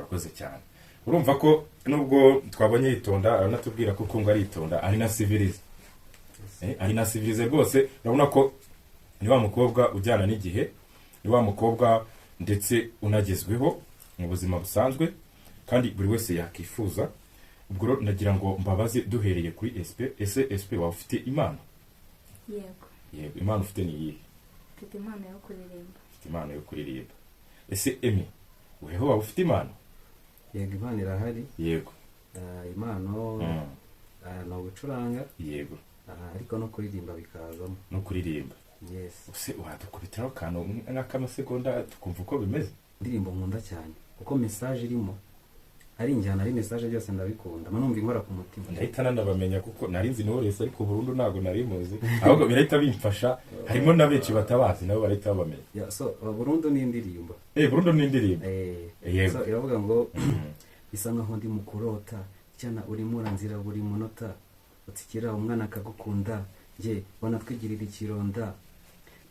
urakoze cyane. Urumva ko nubwo twabonye yitonda aranatubwira ko kunga aritonda ari na civilize. Ari na civilize rwose, urabona ko ni wa mukobwa ujyana n'igihe, ni wa mukobwa ndetse unagezweho mu buzima busanzwe kandi buri wese yakifuza. Ubwo nagira ngo mbabaze duhereye kuri SP wa ufite imana? Yego, imana ufite ni iyihe? Mfite imana yo kuririmba. Mfite imana yo kuririmba. Ese Emi, weho wa ufite imana? Yego, imana irahari. Yego. Impano no gucuranga. Yego. Ariko no kuririmba bikazamo. No kuririmba. Yes. Use wadukubitiraho kantu n'akamasegonda tukumva uko bimeze? Ndirimbo nkunda cyane kuko message irimo ari njyana, ari message byose ndabikunda, manumva inkora ku mutima. Ndahita nanabamenya kuko nari nzi Knowless ariko burundu ntago nari muzi, ahubwo birahita bimfasha. Harimo na benshi batabazi nabo barahita babamenya. So burundu ni indirimbo. Burundu ni indirimbo. So iravuga ngo bisa nkaho ndi mukurota cyana uri muranzira buri munota, utsikira umwana akagukunda, nge bona twigirira ikironda,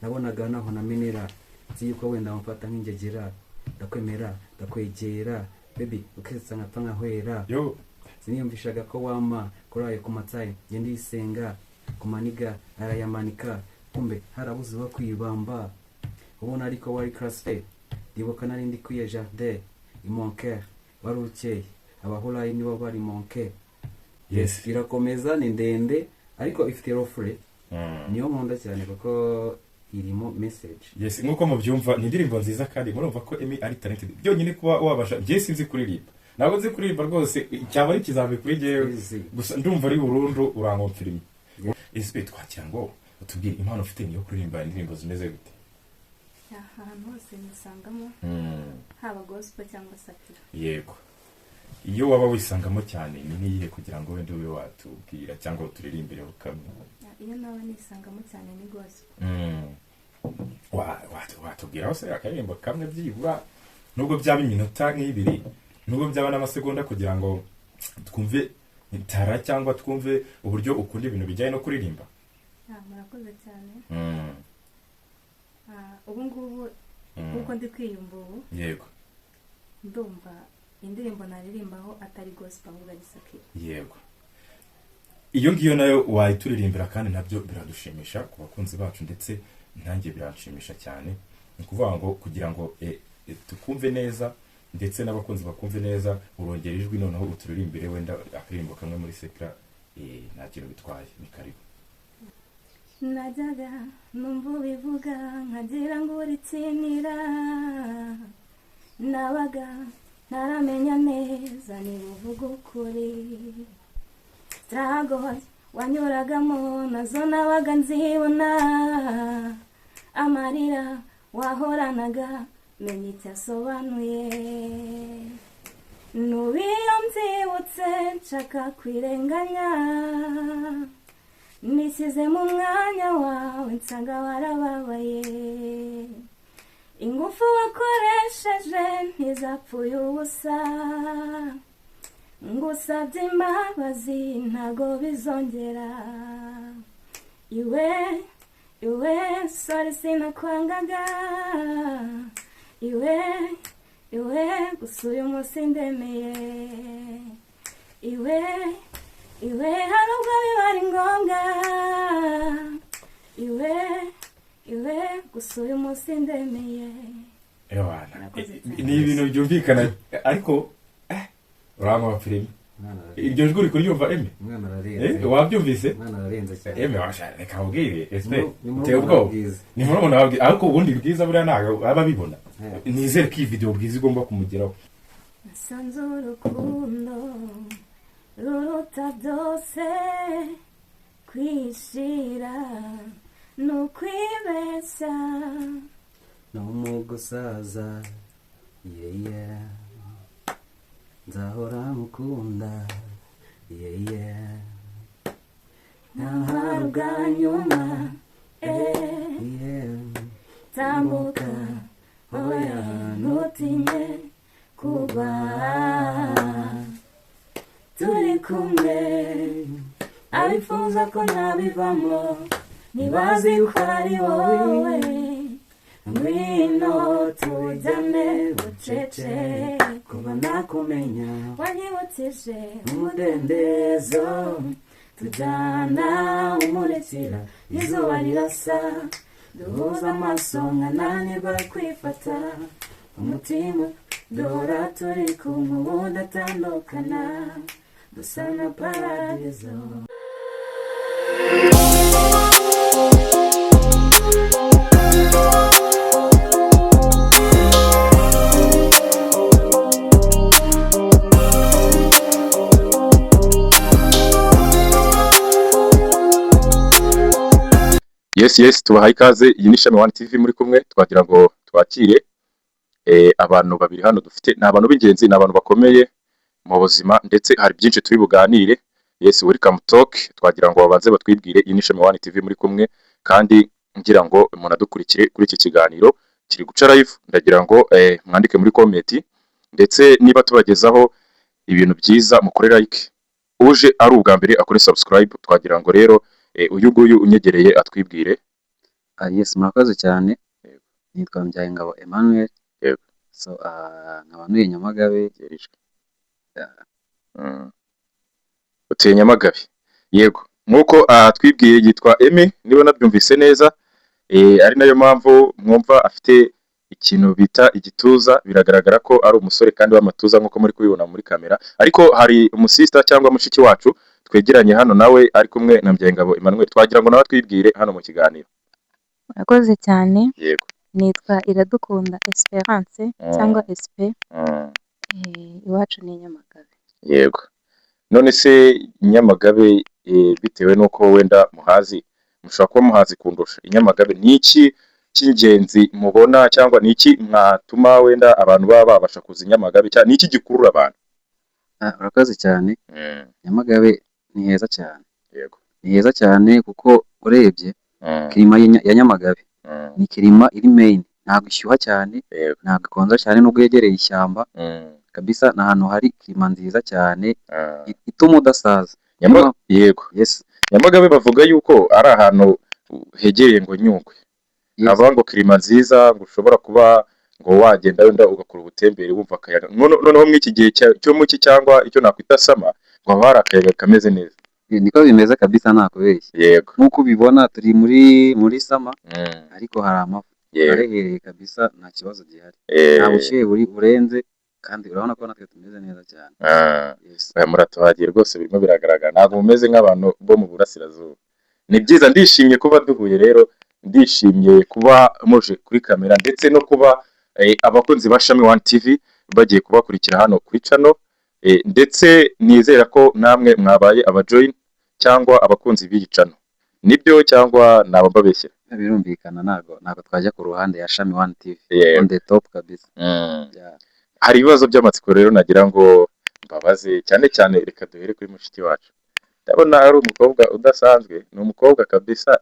nabonaga naho namenera, nzi yuko wenda mfata nk'ingegera, ndakwemera ndakwegera baby ukesa nkapfa nkahwera. Yo siniyumvishaga ko wama kuraye ku matsayi, nge ndisenga kumaniga arayamanika, kumbe harabuze wa kwibamba, ubona ariko wari classe ndibuka nari ndi kwiye jardin imonker warukeye abahurayi nibo bari monke. Yes, irakomeza ni ndende ariko ifite refrain. Niyo nkunda cyane kuko irimo message. Yes, nkuko mubyumva ni indirimbo nziza kandi murumva ko Emi ari talented. Byonyine kuba wabasha, je sinzi kuririmba, ntabwo nzi kuririmba rwose, cyaba ari kizambe kuri jewe gusa ndumva ari burundu urankomfirima. Ese twakira ngo utubwire impano ufite niyo kuririmba indirimbo zimeze gute? Ahantu hose nisangamo, haba gospel cyangwa sakira. Yego. Iyo waba wisangamo cyane ni niyihe kugira ngo wende ube watubwira cyangwa uturirimbire ukamwe? Iyo nawe nisangamo cyane ni gospel. Watubwira hose akaririmbo kamwe byibura, nubwo byaba iminota nk'ibiri, nubwo byaba n'amasegonda, kugira ngo twumve itara cyangwa twumve uburyo ukunda ibintu bijyanye no kuririmba. Murakoze cyane. Ubu ngubu kuko ndi kwiyumva ubu. Yego. Ndumva indirimbo naririmbaho atari gospel ahubwo ari sakira. Yego. Iyo ngiyo nayo wayituririmbira kandi nabyo biradushimisha ku bakunzi bacu, ndetse nanjye biranshimisha cyane. Ni kuvuga ngo kugira ngo tukumve neza ndetse n'abakunzi bakumve neza, urongera ijwi noneho uturirimbire wenda akaririmbo kamwe muri sekra, nta kintu bitwaye, ni karibu. Najyaga numva ubivuga nkagira ngo uritsinira, nabaga ntaramenya neza niba uvuga ukuri, struggle wanyuragamo nazo nabaga nzibona, amarira wahoranaga menya icyo asobanuye, nubiyo mbyibutse nshaka kwirenganya, nisize mu mwanya wawe nsanga warababaye, ingufu wakoresheje ntizapfuye ubusa, ngusabye imbabazi ntago bizongera, iwe sorry sinakwangaga, iwe gusa uyu munsi ndemeye, iwe hari ubwo biba ari ngombwa, iwe gusa uyu munsi ndemeye. Ni ibintu byumvikana ariko urangwa filime. Iryo jwi uri kuryumva Emi? Umwana ararenze. Wabyumvise? Umwana ararenze cyane. Emi washaka reka ubwire SP. Uteye ubwoba. Ni murumuna wawe ariko ubundi bwiza buriya ntago aba bibona. Nizere ko iyi video bwiza igomba kumugeraho. Nasanze urukundo ruruta byose, kwishira nukwibeshya no mu gusaza, nzahora mukunda, ntaharu bwa nyuma, tambuka oya ntutinye kugwa, turi kumwe abifuza ko nabivamo, ntibazi ko ari wowe ngwino tujyane bucece kuba nakumenya wanyibukije umudendezo tujyana umurikira izuba rirasa duhuza amaso nkananirwa kwifata umutima duhora turi kumwe udatandukana dusa na paradizo. Yes tubahaye ikaze. Iyi ni Shami One TV muri kumwe, twagira ngo twakire abantu babiri hano dufite. Ni abantu b'ingenzi, ni abantu bakomeye mu buzima, ndetse hari byinshi turi buganire. Yes, welcome talk. Twagira ngo babanze batwibwire. Iyi ni Shami One TV muri kumwe, kandi ngira ngo umuntu adukurikire kuri iki kiganiro kiri guca live. Ndagira ngo mwandike muri comment, ndetse niba tubagezaho ibintu byiza mukore like, uje ari ubwa mbere akore subscribe. Twagira ngo rero uyu nguyu unyegereye atwibwire. Yes, murakoze cyane. Nitwa Mbyayingabo Emmanuel. Yego. So nkaba ntuye Nyamagabe. Utuye Nyamagabe. Yego. Nkuko atwibwiye yitwa Emi, niba nabyumvise neza. Ari nayo mpamvu mwumva afite ikintu bita igituza. Biragaragara ko ari umusore kandi w'amatuza nkuko muri kubibona muri kamera. Ariko hari umusista cyangwa mushiki wacu twegeranye hano nawe ari kumwe na Mbyayingabo Emmanuel. Twagira ngo nawe twibwire hano mu kiganiro. murakoze cyane. Yego. Nitwa Iradukunda Esperance cyangwa SP. Iwacu ni Nyamagabe. Yego. None se Nyamagabe bitewe nuko wenda muhazi, mushobora kuba muhazi kundusha. Nyamagabe ni iki cy'ingenzi mubona, cyangwa ni iki mwatuma wenda abantu baba babasha kuza Nyamagabe, cyangwa ni iki gikurura abantu? Murakoze cyane. Nyamagabe ni heza cyane. Yego. Ni heza cyane kuko urebye kirima ya Nyamagabe ni kirima iri main, ntabwo ishyuha cyane, ntabwo ikonja cyane, nubwo yegereye ishyamba. Kabisa na hano hari kirima nziza cyane ituma udasaza. Yego. Yes. Nyamagabe bavuga yuko ari ahantu hegereye ngo Nyungwe. Aba ngo kirima nziza, ngo ushobora kuba ngo wagenda wenda ugakora ubutembere wumva akayaga. Noneho mw'iki gihe cyo muki cyangwa icyo nakwita sama, ngo hari akayaga kameze neza. Niko bimeze kabisa, nta kubeshya. Yego. Nkuko ubibona turi muri sama, ariko hari amafu. Arahereye kabisa, nta kibazo gihari. Nta bushyuhe burenze, kandi urabona ko natwe tumeze neza cyane. Yes. Muratuhagiye rwose, birimo biragaragara. Ntabwo mumeze nk'abantu bo mu burasirazuba. Ni byiza, ndishimye kuba duhuye rero. Ndishimye kuba muje kuri kamera, ndetse no kuba abakunzi ba Shami One TV bagiye kubakurikira hano kuri channel. Ndetse nizera ko namwe mwabaye abajoin cyangwa abakunzi b'iyi channel. Nibyo cyangwa nabababeshye? Birumvikana, ntago twajya ku ruhande ya Shami One TV. On the top kabisa. Hari ibibazo by'amatsiko rero nagira ngo mbabaze, cyane cyane reka duhere kuri mushiki wacu. Ndabona ari umukobwa udasanzwe, ni umukobwa kabisa,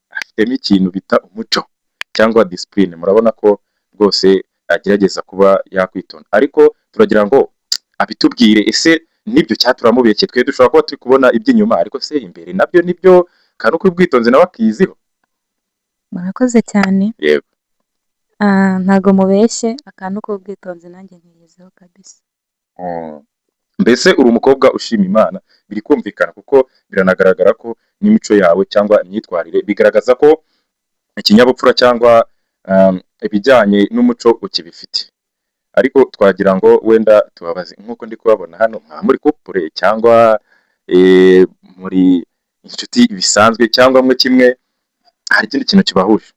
afitemo ikintu bita umuco cyangwa discipline. Murabona ko rwose agerageza kuba yakwitonda, ariko turagira ngo abitubwire. Ese nibyo cyaturamubeshye? Twe dushobora kuba turi kubona iby'inyuma, ariko se imbere nabyo nibyo kandi uko ubwitonzi nawe akiziho. Murakoze cyane. Yego. Ntago mubeshye, akantu k'ubwitonzi nanjye nkiyizeho kabisa. Mbese uri umukobwa ushima Imana, biri kumvikana, kuko biranagaragara ko n'imico yawe cyangwa imyitwarire bigaragaza ko ikinyabupfura cyangwa ibijyanye n'umuco ukibifite. Ariko twagira ngo wenda tubabaze, nkuko ndi kubabona hano muri couple cyangwa muri inshuti bisanzwe, cyangwa mwe kimwe hari ikindi kintu kibahuje?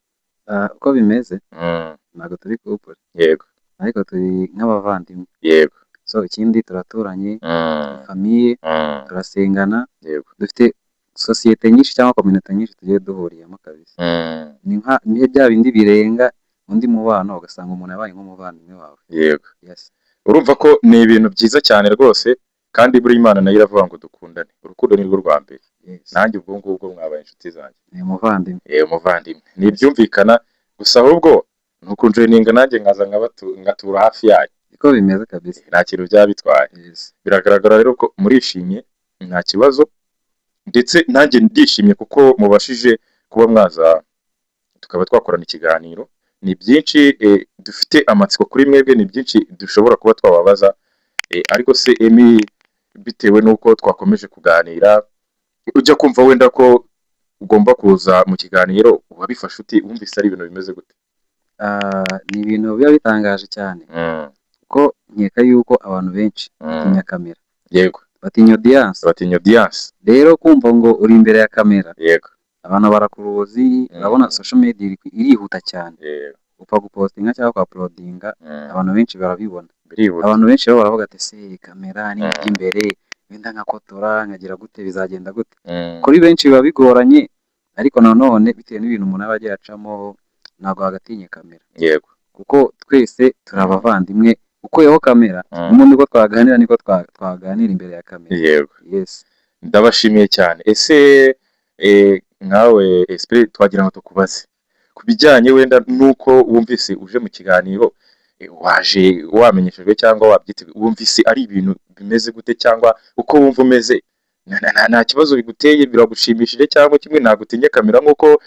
Uko bimeze, ntabwo turi couple. Yego. Ariko turi nk'abavandimwe. Yego. So ikindi turaturanye, famille, turasengana. Yego. Dufite societe nyinshi cyangwa community nyinshi tugiye duhuriyemo kabisa. Ni bya bindi birenga undi mubano, ugasanga umuntu yabaye nk'umuvandimwe wawe. Yego. Yes. Urumva ko ni ibintu byiza cyane rwose, kandi buri Imana nayo iravuga ngo dukundane. Urukundo ni rwo rwa mbere. Nanjye ubwo ngubwo mwabaye inshuti zanjye. Ni umuvandimwe. Umuvandimwe. Ni byumvikana, gusa ahubwo nukunjoyininga nanjye nkaza ngatura hafi yayo. Niko bimeze kabisa. Nta kintu byaba bitwaye. Biragaragara rero ko murishimye, nta kibazo, ndetse nanjye ndishimye kuko mubashije kuba mwaza tukaba twakorana ikiganiro. ni byinshi dufite amatsiko kuri mwebwe, ni byinshi dushobora kuba twababaza, ariko se Emi, bitewe n'uko twakomeje kuganira, ujya kumva wenda ko ugomba kuza mu kiganiro, wabifashe uti, wumvise ari ibintu bimeze gute? Ni ibintu biba bitangaje cyane kuko nkeka yuko abantu benshi batinya kamera, Yego, batinya audience. batinya audience. Rero kumva ngo uri imbere ya kamera, Yego, abantu barakuruzi, urabona social media irihuta cyane, yego, upfa gupostinga cyangwa uploadinga, abantu benshi barabibona. birihuta. Abantu benshi rero baravuga ati se kamera ni imbere, wenda nkakotora nkagira gute, bizagenda gute? Kuri benshi biba bigoranye, ariko nanone bitewe n'ibintu umuntu aba agiye acamo, ntabwo hagatinye kamera, Yego, kuko twese turi abavandimwe. Ukuyeho kamera umuntu uko twaganira niko twaganira imbere ya kamera. yego. Yes. Ndabashimiye cyane. Ese nkawe Esprit, twagira ngo tukubaze ku bijyanye wenda nuko wumvise uje mu kiganiro, waje wamenyeshejwe cyangwa wabyiteguye, wumvise ari ibintu bimeze gute, cyangwa uko wumva umeze, nta kibazo biguteye, biragushimishije, cyangwa kimwe nagutinya kamera nk'uko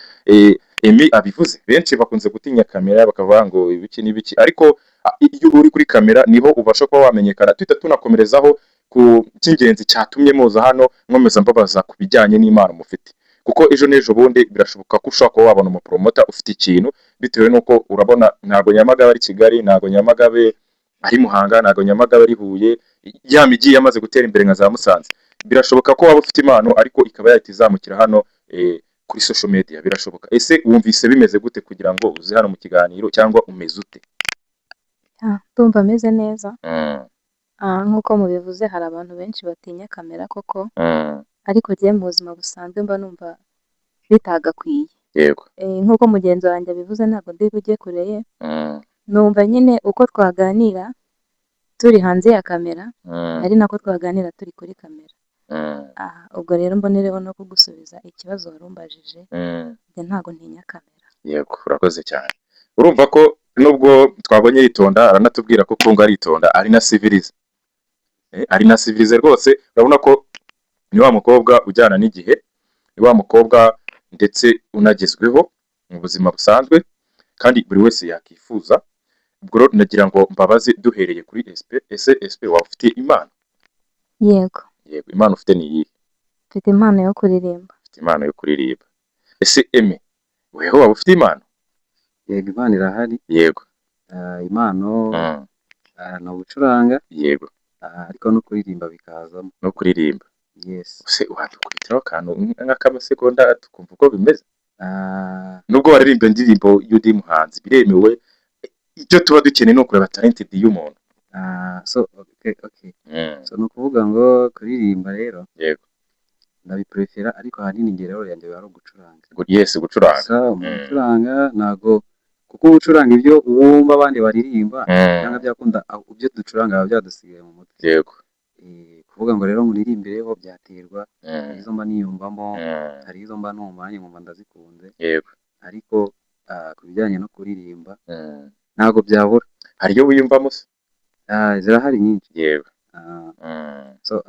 Emi abivuze? Benshi bakunze gutinya kamera bakavuga ngo ibiki n'ibiki, ariko iyo uri kuri kamera niho ubasha kuba wamenyekana. Tuhita tunakomerezaho ku cy'ingenzi cyatumye muza hano, nkomeza mbabaza ku bijyanye n'Imana mufite, kuko ejo n'ejo bundi birashoboka ko ushobora kuba wabona umupromota ufite ikintu, bitewe n'uko urabona ntabwo Nyamagabe ari Kigali, ntabwo Nyamagabe ari Muhanga, ntabwo Nyamagabe ari Huye, ya migi yamaze gutera imbere nka za Musanze. Birashoboka ko waba ufite impano ariko ikaba yahita izamukira hano kuri social media, birashoboka. Ese wumvise bimeze gute kugira ngo uze hano mu kiganiro, cyangwa umeze ute? Ndumva ameze neza. Nk'uko mubivuze, hari abantu benshi batinya kamera koko, ariko njye mu buzima busanzwe mba numva bitagakwiye. Yego, Nk'uko mugenzi wanjye abivuze, ntabwo ndi bujye kure ye. Numva nyine uko twaganira turi hanze ya kamera ari nako twaganira turi kuri kamera. Ubwo rero mbonereho no kugusubiza ikibazo wari umbajije, njye ntabwo ntinya kamera. Yego, urakoze cyane. Urumva ko nubwo twabonye yitonda, aranatubwira ko kunga aritonda, ari na civilize, ari na civilize rwose. Urabona ko ni wa mukobwa ujyana n'igihe, ni wa mukobwa ndetse unagezweho mu buzima busanzwe, kandi buri wese yakifuza. Ubwo rero nagira ngo mbabaze, duhereye kuri Esprit, ese Esprit waba ufite impano? Yego, Yego, impano ufite ni iyihe? mfite impano yo kuririmba. Ufite impano yo kuririmba. Ese Emi, weho waba ufite impano? Yego, impano irahari. Yego. Impano ni ugucuranga, Yego, ariko no kuririmba bikazamo. no kuririmba. Yes. Ese wadukubitiraho akantu nk'akasegonda tukumva uko bimeze? Nubwo waririmba indirimbo y'undi muhanzi biremewe, icyo tuba dukeneye ni ukureba talented y'umuntu. So okay. So no kuvuga ngo kuririmba rero, Yego, ndabiprefera, ariko ahanini njye rero yanjye ari ugucuranga. yes, gucuranga. So gucuranga ntago, kuko ucuranga ibyo wumva abandi baririmba, cyangwa byakunda ibyo ducuranga biba byadusigaye mu mutwe. Yego, kuvuga ngo rero muririmbireho byaterwa, hari izo mba niyumvamo, hari izo mba numva nanjye nkumva ndazikunze. yego, ariko ku bijyanye no kuririmba ntabwo byabura. hari iyo wiyumvamo se? Zirahari nyinshi. Yego. So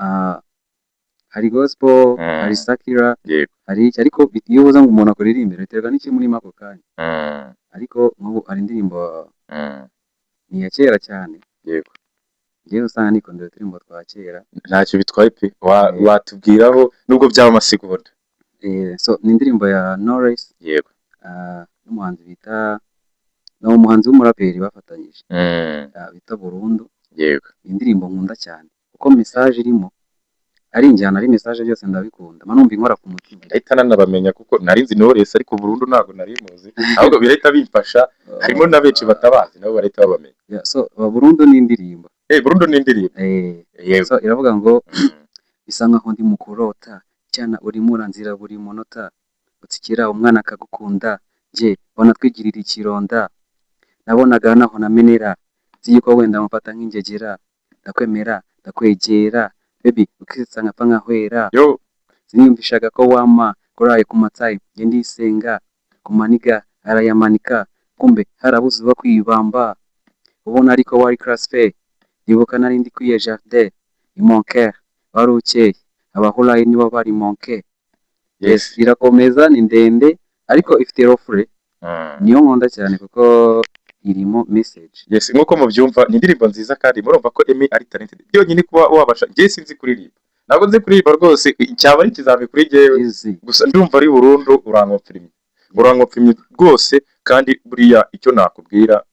hari gospel, hari sakira, Yego, hari iki, ariko iyo ubuze ngo umuntu akuririmbire biterwa n'iki muri ako kanya. Ariko nk'ubu hari indirimbo ni iya kera cyane. yego, njyewe usanga nikundira indirimbo twa kera. ntacyo bitwaye pe, watubwiraho nubwo byaba amasegonda. So ni indirimbo ya Knowless, Yego, n'umuhanzi bita, ni umuhanzi w'umuraperi bafatanyije, bita Burundu. yego, indirimbo nkunda cyane kuko message irimo ari injyana, ari message byose ndabikunda, manumva inkora ku mutima. ndahita nanabamenya kuko nari nzi Knowless, ariko Burundu ntabwo nari muzi, ahubwo birahita bimfasha, harimo na benshi batabazi nabo barahita babamenya. So Burundu ni indirimbo, Burundu ni indirimbo. Yego, so iravuga ngo bisa nkaho ndi mukurota cyana, urimo uranzira buri munota, utsikira umwana akagukunda, je bona twigirira ikironda, nabonaga naho namenera, ziko wenda mufata nk'ingegera, ndakwemera ndakwegera, baby ukitsa nkapfa nkahwera, yo siniyumvishaga ko wama koraye ku matsayi, nge ndisenga ku maniga arayamanika, kumbe harabuze uba kwibamba, ubona ariko wari class fe, ndibuka nari ndi kwiye jardin imonke, wari ukeye abahuraye nibo bari monke. Yes, irakomeza ni ndende ariko ifite refre. niyo nkunda cyane kuko irimo message. Yes, nkuko mubyumva ni indirimbo nziza kandi murumva ko Emmy ari talented. Byonyine kuba wabasha ngiye sinzi kuririmba. Ntabwo nzi kuririmba rwose cyaba ari ikizami kuri jewe. Gusa ndumva ari burundu urankopfimye rwose kandi buriya icyo nakubwira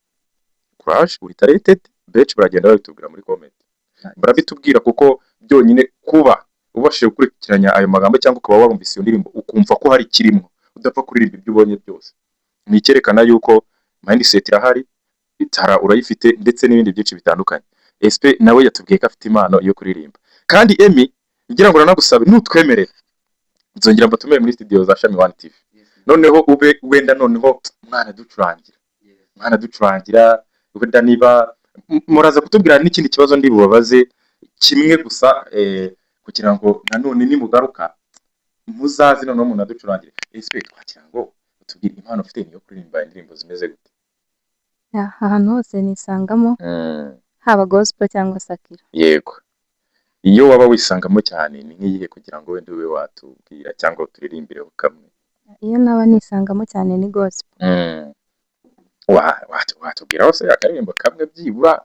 Crash uri talented benshi baragenda babitubwira muri comment. Barabitubwira kuko byonyine kuba ubashije gukurikiranya ayo magambo cyangwa ukaba warumvise iyo ndirimbo ukumva ko hari kirimo udapfa kuririmba ibyo ubonye byose. Ni icyerekana yuko mindset irahari, itara urayifite ndetse n'ibindi byinshi bitandukanye. SP nawe yatubwiye ko afite impano yo kuririmba. Kandi Emmy ngira ngo nanagusabe nutwemerera nzongera mbatumire muri studio za Shami One TV. Noneho ube wenda noneho mwana ducurangira wenda niba muraza kutubwira n'ikindi kibazo ndi bubabaze kimwe gusa kugira ngo nanone nimugaruka muzazi noneho umuntu aducurangire. SP twagira ngo tubwire impano ufite niyo kuririmba indirimbo zimeze gute? ahantu hose nisangamo haba gospel cyangwa sakira. Yego, iyo waba wisangamo cyane ni nk'iyihe kugira ngo wende ube watubwira cyangwa turirimbire kamwe? Iyo naba nisangamo cyane ni gospel. Watubwira hose akaririmbo kamwe byibura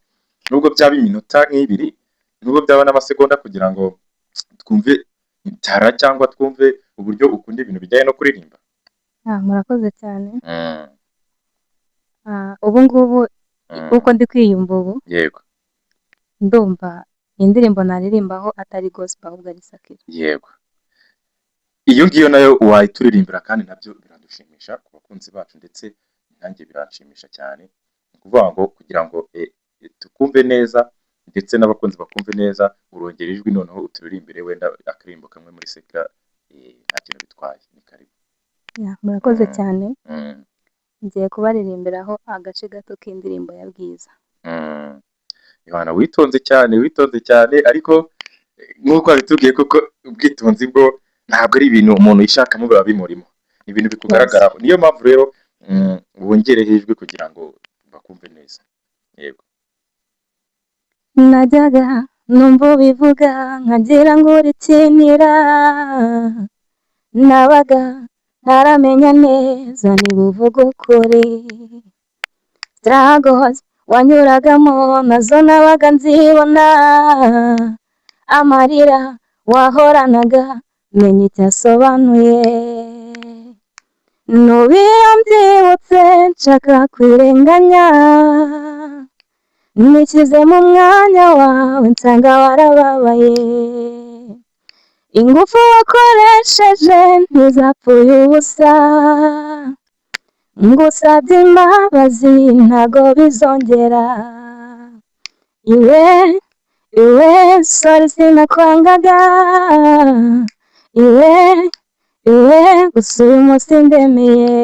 nubwo byaba iminota nk'ibiri nubwo byaba n'amasegonda kugira ngo twumve itara cyangwa twumve uburyo ukunda ibintu bijyanye no kuririmba. Murakoze cyane. Ubu ngubu uko ndi kwiyumva ubu, yego, ndumva indirimbo naririmbaho atari gospel ahubwo ari sakira. Yego, iyo ngiyo nayo wayituririmbira kandi nabyo biradushimisha ku bakunzi bacu ndetse nanjye biranshimisha cyane. Kuvuga ngo kugira ngo tukumve neza ndetse n'abakunzi bakumve neza urongera ijwi noneho uturirimbire wenda akaririmbo kamwe muri sakira nta kintu bitwaye. Ni karibu. Murakoze cyane. Ngiye kubaririmbiraho agace gato k'indirimbo ya Bwiza. Yohana witonze cyane ariko nk'uko abitubwiye kuko ubwitonzi bwo ntabwo ari ibintu umuntu yishakamo biba bimurimo, ni ibintu bikugaragaraho. Niyo mpamvu rero wongereho ijwi kugira ngo bakumve neza. Yego. Najyaga numva bivuga nkagira ngo urikinira, nabaga ntaramenya neza niba uvuga ukuri. Struggles wanyuragamo nazo nabaga nzibona, amarira wahoranaga menya icyo asobanuye. Nubiyo mbyibutse nshaka kwirenganya, nishyize mu mwanya wawe nsanga warababaye. Ingufu wakoresheje ntizapfuye ubusa, ngusabye imbabazi ntago bizongera. Iwe sorry sinakwangaga, iwe gusa uyu munsi ndemeye.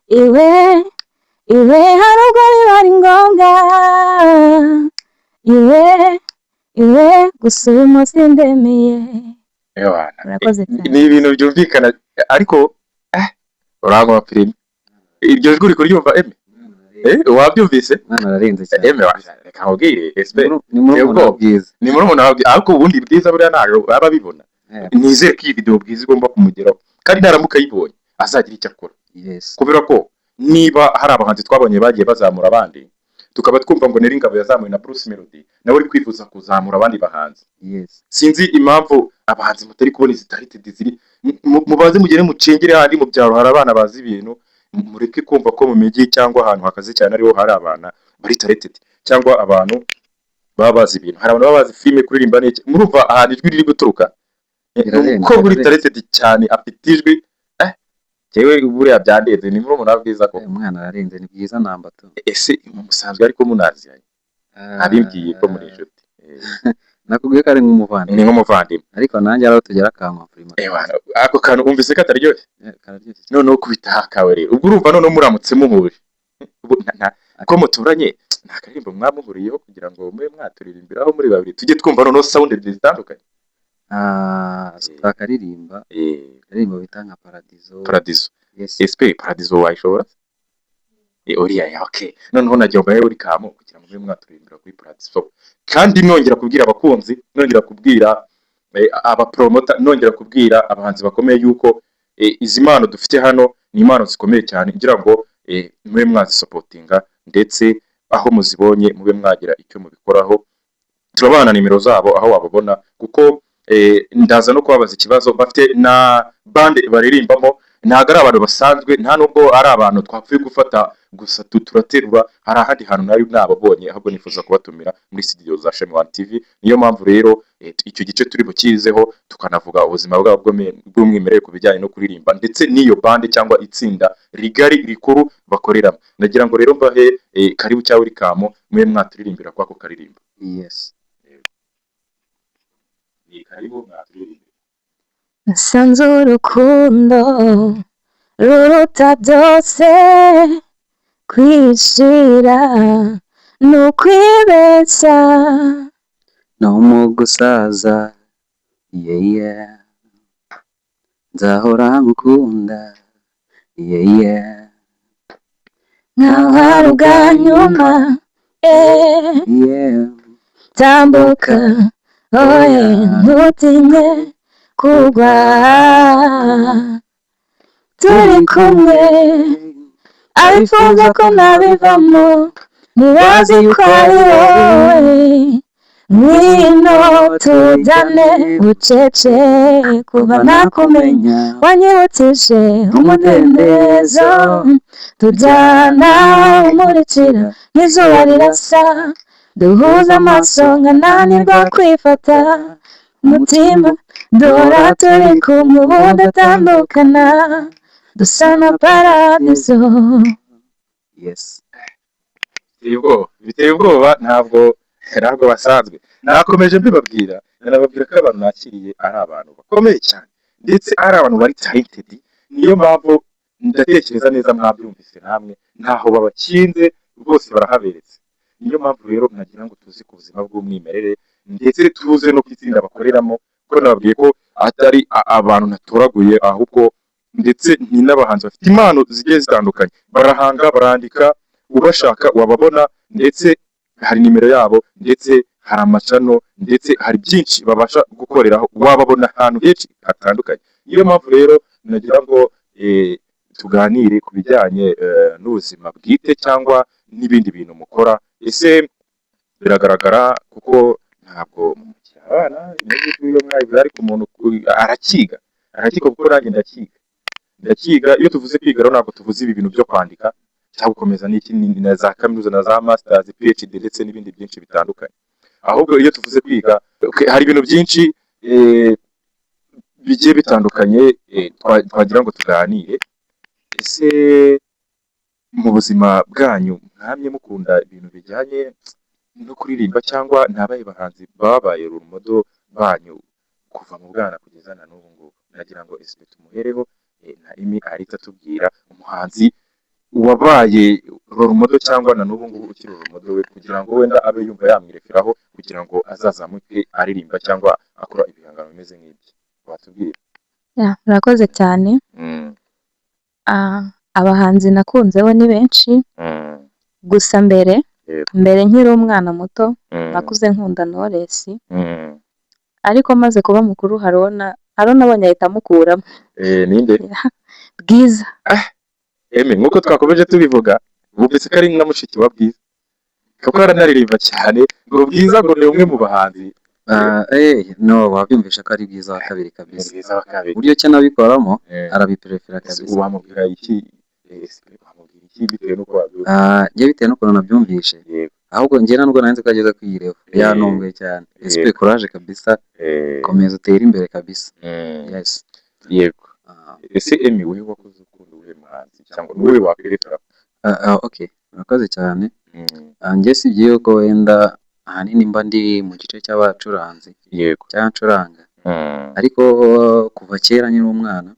Iwe hari ubwo biba ari ngombwa, iwe gusa uyu munsi ndemeye. Murakoze cyane. Ni ibintu byumvikana ariko urangwa filime iryo jwi uri kuryumva Emmy? Wabyumvise? Nararenze cyane. Emmy reka nkubwire SP ni muri Bwiza. Ni muri umuntu ariko ubundi Bwiza buriya ntago aba bibona. Nizere ko iyi video Bwiza igomba kumugeraho kandi naramuka yibonye azagira icyo akora. Yes. Kubera ko niba hari abahanzi twabonye bagiye bazamura abandi tukaba twumva ngo Neringabo yazamuye na Bruce Melody nawe uri kwifuza kuzamura abandi bahanzi. Yes. Sinzi impamvu abahanzi mutari kubona izi talented ziri mubaze mugere mucengere handi mu byaro hari abana bazi ibintu, mureke kumva ko mu mijyi cyangwa ahantu hakaze cyane ariho hari abana bari talented cyangwa abantu baba bazi ibintu. Hari abantu baba bazi filime kuririmba n'iki, murumva ahantu ijwi riri guturuka ko buri talented cyane afite ijwi. Jewe buriya byandenze ni muri umuntu Bwiza ko umwana ararenze ni Bwiza namba tu. Ese musanzwe ariko munaziranye? Abimbwiye ko muri inshuti. Nakubwiye ko ari nk'umuvandimwe. Ni nk'umuvandimwe. Ariko nanjye araho tugera akanwa prima. Ako kantu umvise kataryoshye? Kararyoshye. Noneho kubita hakawe rero. Ubwo urumva noneho muramutse muhuje. Ko muturanye nta karirimbo mwamuhuriyeho kugira ngo mube mwaturirimbiraho muri babiri tujye twumva noneho sound zitandukanye. Akaririmba karirimbo bita nka Paradiso. Yes. SP Paradiso wayishobora? Oriya okay. Noneho najya mbaye uri kamo kugira ngo mube mwaturirimbira kuri Paradiso. Kandi nongera kubwira abakunzi, nongera kubwira aba promoter, nongera kubwira abahanzi bakomeye yuko izi mpano dufite hano ni impano zikomeye cyane ngira ngo mube mwazisopotinga ndetse aho muzibonye mube mwagira icyo mubikoraho. Turabana nimero zabo aho wababona kuko ndaza no kubabaza ikibazo bafite na bande baririmbamo, ntago ari abantu basanzwe, nta nubwo ari abantu twapfuye gufata gusa turaterwa. Hari ahandi hantu nari nababonye, ahubwo nifuza kubatumira muri studio za Shami One TV. Niyo mpamvu rero icyo gice turi bukizeho tukanavuga ubuzima bwabo bw'umwimerere ku bijyanye no kuririmba ndetse n'iyo bande cyangwa itsinda rigari rikuru bakoreramo. Nagira ngo rero mbahe karibu cya Welcome mwe mwaturirimbira kwako karirimba. Yes. Karibu mwaturirimbira. Nasanze urukundo ruruta byose, kwishira n'ukwibeshya no mu gusaza nzahora ngukunda nkaho ari ubwa nyuma tambuka oye ntutinye kugwa, turi kumwe abifuza ko nabivamo, ntibazi ko ari wowe, ngwino tujyane bucece kuva nakumenya, wanyibukije umudendezo, tujyana umurikira nk'izuba rirasa, duhuza amaso nkananirwa kwifata, umutima duhora turi kumwe udatandukana, dusa na paradizo. Yes. Biteye ubwoba ntabwo basanzwe. Nakomeje mbibabwira, nababwira ko abantu nakiriye ari abantu bakomeye cyane ndetse ari abantu bari talented. Niyo mpamvu ndatekereza neza mwabyumvise namwe ntaho babakinze rwose barahaberetse. Niyo mpamvu rero nagira ngo tuzi ku buzima bw'umwimerere ndetse tuze no kwitsinda bakoreramo, ko nababwiye ko atari abantu natoraguye ahubwo ndetse ni n'abahanzi bafite impano zigiye zitandukanye, barahanga barandika, ubashaka wababona ndetse hari nimero yabo ndetse hari amacano ndetse hari byinshi babasha gukoreraho, wababona ahantu henshi hatandukanye. Niyo mpamvu rero nagira ngo tuganire ku bijyanye n'ubuzima bwite cyangwa n'ibindi bintu mukora. Ese biragaragara kuko ntabwo abana iyo mwayivuye ariko umuntu arakiga kuko nanjye ndakiga. Iyo tuvuze kwiga rero ntabwo tuvuze ibi bintu byo kwandika cyangwa gukomeza na za kaminuza na za masters, PhD ndetse n'ibindi byinshi bitandukanye, ahubwo iyo tuvuze kwiga hari ibintu byinshi bigiye bitandukanye twagira ngo tuganire. Ese mu buzima bwanyu mwamye mukunda ibintu bijyanye no kuririmba cyangwa ntabaye bahanzi babaye urumodo banyu kuva mu bwana kugeza na n'ubu ngubu? Nagira ngo ese tumuhereho na Emi ahita atubwira umuhanzi wabaye urumodo cyangwa na n'ubu ngubu ukiri urumodo we, kugira ngo wenda abe yumva yamwireferaho kugira ngo azazamuke aririmba cyangwa akora ibihangano bimeze nk'ibyo. Watubwira? Murakoze cyane. Abahanzi nakunzeho ni benshi, gusa mbere nkiri umwana muto nakuze nkunda Knowless, ariko maze kuba mukuru hari nabonye ahita amukuramo. Ninde? Bwiza. Emi, nk'uko twakomeje tubivuga, bumvise ko ari na mushiki wa Bwiza kuko aranaririmba cyane, ngo Bwiza ngo ni umwe mu bahanzi. No, wabyumvisha ko ari Bwiza wa kabiri kabisa. Bwiza wa kabiri. Uburyo cyo nabikoramo arabiprefera kabisa. Wamubwira iki bitewe n'uko wabyumva? Njye bitewe n'ukuntu nabyumvishe, ahubwo njye nubwo nanze ko ageza kwireba, yantunguye cyane. Ese courage kabisa, komeza utere imbere kabisa. Yes. Yego. Ese Emi, wewe wakoze ukunda uwe muhanzi cyangwa wewe wakwerekera? Okay, murakoze cyane. Njye si byiyo ko wenda ahanini mba ndi mu gice cy'abacuranzi. Yego. Cyancuranga. Ariko kuva kera nyiri umwana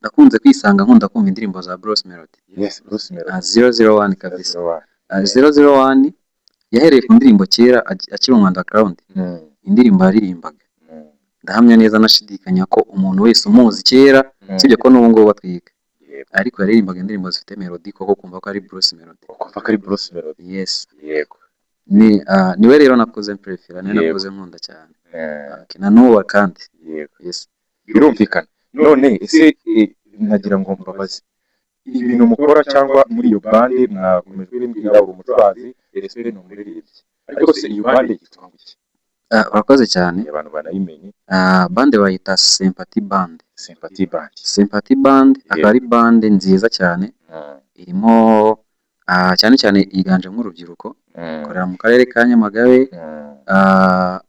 nakunze kwisanga nkunda kumva indirimbo za Bruce Melody. Yes, Bruce Melody. 001 kabisa. 001 yahereye ku ndirimbo kera akiri mu underground. Indirimbo yaririmbaga. Ndahamya neza nashidikanya ko umuntu wese umuzi kera sibyo ko n'ubu ngubu batwiga, ariko yaririmbaga indirimbo zifite melody koko kumva ko ari Bruce Melody. Kumva ko ari Bruce Melody. Yes. Yego. Niwe rero nakoze prefera, nakoze nkunda cyane. Kina n'uwa kandi. Yego. Yes. Birumvikana. None ese nagira ngo mbabaze, ibintu mukora cyangwa muri iyo bande mwakomeje kumbwira uri umucuranzi RSP ni umuririmbyi ariko se iyo bande yitwa iki? urakoze cyane. Abantu banayimenye. Bande bayita Sympathy Band. Sympathy Band akaba ari bande nziza cyane, irimo cyane cyane yiganjemo urubyiruko, ikorera mu karere ka Nyamagabe,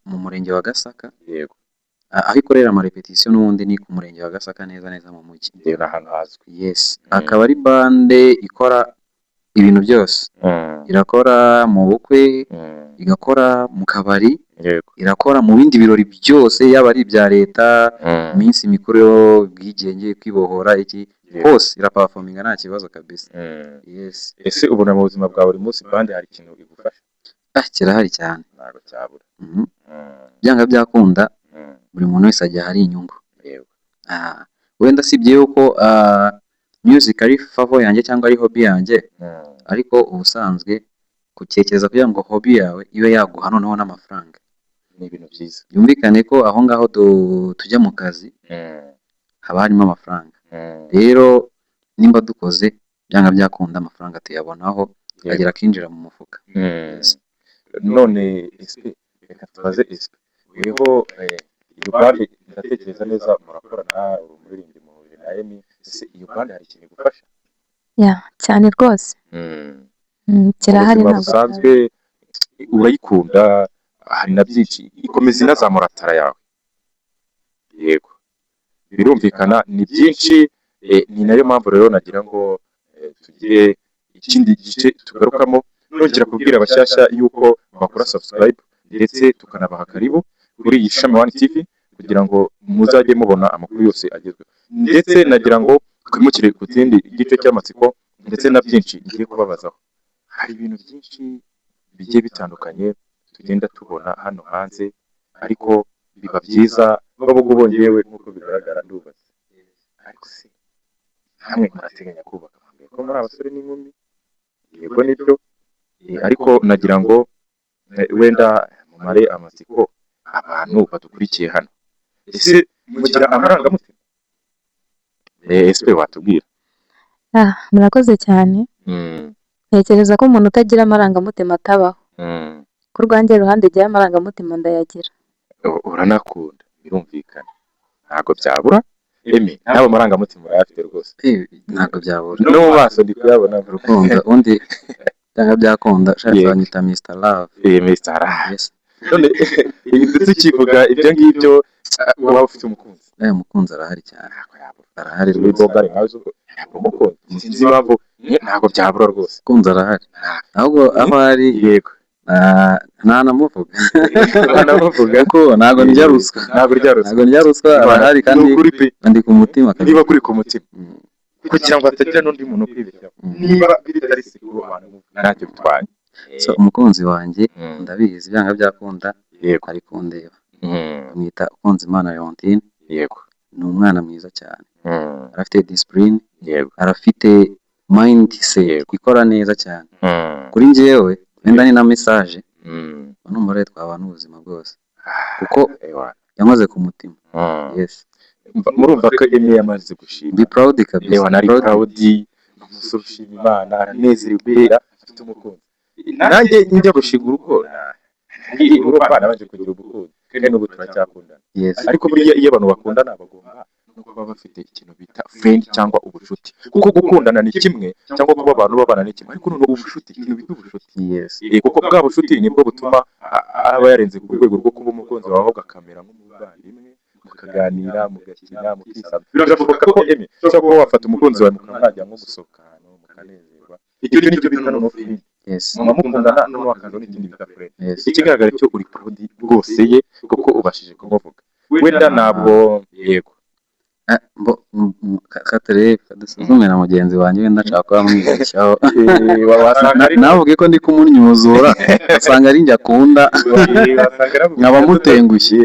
mu murenge wa Gasaka. Yego. Aho ikorera amarepetisiyo n'ubundi ni ku murenge wa Gasaka neza mu mujyi. Rero ahantu hazwi. Yes. Akaba ari bande ikora ibintu byose. Irakora mu bukwe, igakora mu kabari, irakora mu bindi birori byose, yaba ari ibya leta, iminsi mikuru yo bwigenge, kwibohora, iki hose iraperforminga nta kibazo kabisa. Yes. Ese ubona mu buzima bwa buri munsi bande hari ikintu igufasha? Kirahari cyane. Ntabwo cyabura. Byanga byakunda, buri muntu wese ajya hari inyungu. Yego. Wenda sibye yuko music ari favor yanjye cyangwa ari hobby yanjye, ariko ubusanzwe kutekereza kugira ngo hobby yawe ibe yaguha noneho n'amafaranga ni ibintu byiza. Yumvikane ko aho ngaho tujya mu kazi haba harimo amafaranga. Rero nimba dukoze byanga byakunda amafaranga tuyabonaho agera akinjira mu mufuka. None reka tubaze weho iyo bande ndatekereza neza murakorana umuririmbyi muhuje na Emi, ese iyo bande hari ikintu igufasha? cyane rwose. Kirahari ntabwo busanzwe urayikunda, hari na byinshi ikomeza inazamura tara yawe. Yego, birumvikana ni byinshi. Ni nayo mpamvu rero nagira ngo tugire ikindi gice tugarukamo, nongera kubwira abashyashya yuko bakora subscribe ndetse tukanabaha karibu kuri iyi Shami One TV kugira ngo muzajye mubona amakuru yose agezweho. Ndetse nagira ngo twimukire ku kindi gice cy'amatsiko ndetse na byinshi ngiye kubabazaho. Hari ibintu byinshi bigiye bitandukanye tugenda tubona hano hanze, ariko biba byiza bavuga bongewe nk'uko bigaragara ndubatse. Ariko se hamwe murateganya kubaka ko muri abasore n'inkumi? Yego nibyo, ariko nagira ngo wenda mumare amatsiko abantu badukurikiye hano. Ese mugira amarangamutima? Ese watubwira? Murakoze cyane. Ntekereza ko umuntu utagira amarangamutima atabaho. Ku rwanjye ruhande igihe amarangamutima ndayagira. Uranakunda, birumvikana, ntabwo byabura. Emi, ntabwo amarangamutima urayafite rwose? Ntabwo byabura. No mu maso ndi kuyabona. Urukundo undi byanga byakunda ushatse wanyita Mr. Love. Mr. Love. None tukivuga ibyo ngibyo, waba ufite umukunzi? Umukunzi arahari cyane. Arahari rwose. Umukunzi sinzi impamvu, ntabwo byabura rwose. Umukunzi arahari, ahubwo aho ari yego ntanamuvuga ko ntabwo ndya ruswa. Ntabwo ndya ruswa, arahari kandi ndi ku mutima. Niba kuri ku mutima kugira ngo hatagira n'undi muntu kwibeshyaho, niba bitari sikuru abantu ntacyo bitwaye. Umukunzi wanjye ndabizi byanga byakunda, ari kundeba. Mwita Ukunzimana Leontine. Yego, ni umwana mwiza cyane, arafite discipline, arafite mindset ikora neza cyane. Kuri njyewe wenda ni na message n'umure twabana ubuzima bwose kuko yamaze ku mutima. Yes, murumva ko Emi yamaze gushima. Be proud kabisa. Nari proud, umusore ushima Imana, aranezerewe afite umukunzi. Nanjye njya gushinga urugo urumva nabanje kugira umukunzi kandi n'ubu turacyakundana. Ariko buriya iyo abantu bakundana bagomba no kuba bafite ikintu bita friend cyangwa ubucuti, kuko gukundana ni kimwe cyangwa kuba abantu babana ni kimwe, ariko n'ubu ubucuti, ikintu bita ubucuti. Kuko bwa bucuti nibwo butuma aba yarenze ku rwego rwo kuba umukunzi wawe ugakamera nk'umuvandimwe, mukaganira, mugakina, mukisaba. Birashoboka ko Emi ushobora kuba wafata umukunzi wawe mukamwajya nko gusohoka ahantu mukanezerwa. Icyo nicyo bita no friend. Mukundana no wakazo n'ikindi bita friend. Ikigaragara cyo uri proud rwose ye kuko ubashije kumuvuga. Wenda ntabwo yego Katere kadusuzumira na mugenzi wanjye wenda nshaka kuba mwibeshyaho. Navuge ko ndi kumunyuzura asanga ari njye akunda, nkaba mutengushye.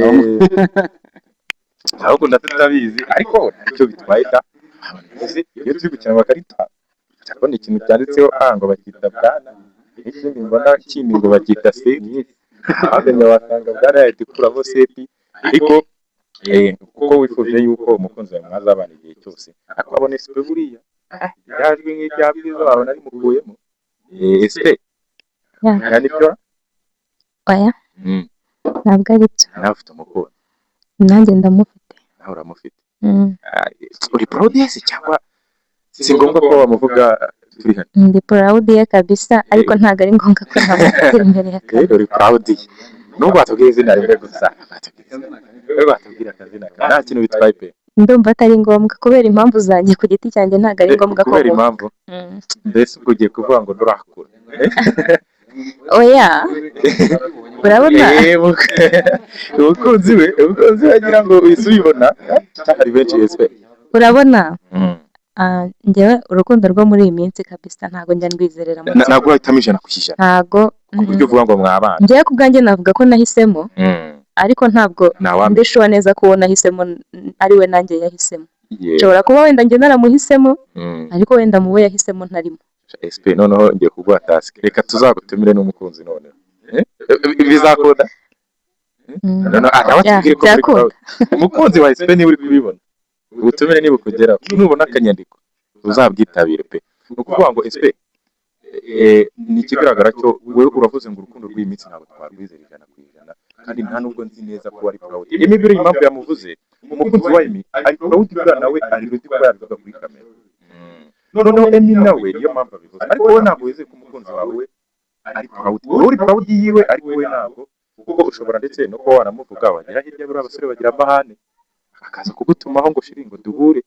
Ahubwo ndatabizi, ariko ntacyo bitwaye da. Iyo turi gukina amakarita cyangwa ikintu cyanditseho ngo bakita bwana, ikindi mbona kindi ngo bakita sepi, ahaganya wasanga bwana yahita ikuramo sepi. Ariko kuko wifuje yuko umukunzi wawe mwazabana igihe cyose, akabona esipe buriya yajwi nk'irya bwiza wawe nari mukuyemo ese Ya. kandi byo oya ntabwo ari byo nawe ufite umukunzi nanjye ndamufite nawe uramufite Mm. uri proud yese cyangwa si ngombwa ko wamuvuga turi hano ndi proud ye kabisa ariko ntabwo ari ngombwa ko namufatira imbere ya kamera. uri proud ye nubwo watubwira izina rimwe gusa watubwira akazina kawe nta kintu bitwaye pe ndumva atari ngombwa kubera impamvu zanjye ku giti cyanjye ntabwo ari ngombwa ko kubera impamvu Mm. mbese ubwo ugiye kuvuga ngo ndurakura oya urabona umukunzi we agira ngo wese ubibona hari benshi yeswe urabona njyewe urukundo rwo muri iyi minsi kabisa ntabwo njya ndwizerera mu ntabwo wahitamo ijana ku ijana ntabwo ku buryo uvuga ngo mwabana njyewe ku bwanjye navuga ko nahisemo ariko ntabwo Ntawamenya. ndishuwa neza ko uwo nahisemo ari we nanjye yahisemo Yeah. nshobora kuba wenda njye naramuhisemo Mm. ariko wenda mu bo yahisemo ntarimo SP noneho ngiye kuguha task reka tuzagutumire n'umukunzi noneho bizakunda noneho nawe atubwire ko muri byakunda proud umukunzi wa SP niba uri kubibona ubutumire niba ukugeraho nubona akanyandiko uzabwitabire pe ni ukuvuga ngo SP ni ikigaragara cyo wowe uravuze ngo urukundo rw'iyi minsi ntabwo twarwizera ijana ku ijana kandi nta nubwo nzi neza ko ari proud Emi biri impamvu yamuvuze umukunzi wa Emi ari proud bwa nawe ari ruti kuba yabivuga kuri kamera noneho Emi nawe niyo mpamvu abivuze ariko wowe ntabwo wizeye ko umukunzi wawe ari proud wowe uri proud yiwe ariko wowe ntabwo kuko ushobora ndetse no kuba wanamuvuga wagira hirya buriya abasore bagira amahane akaza kugutumaho ngo shiri ngo duhure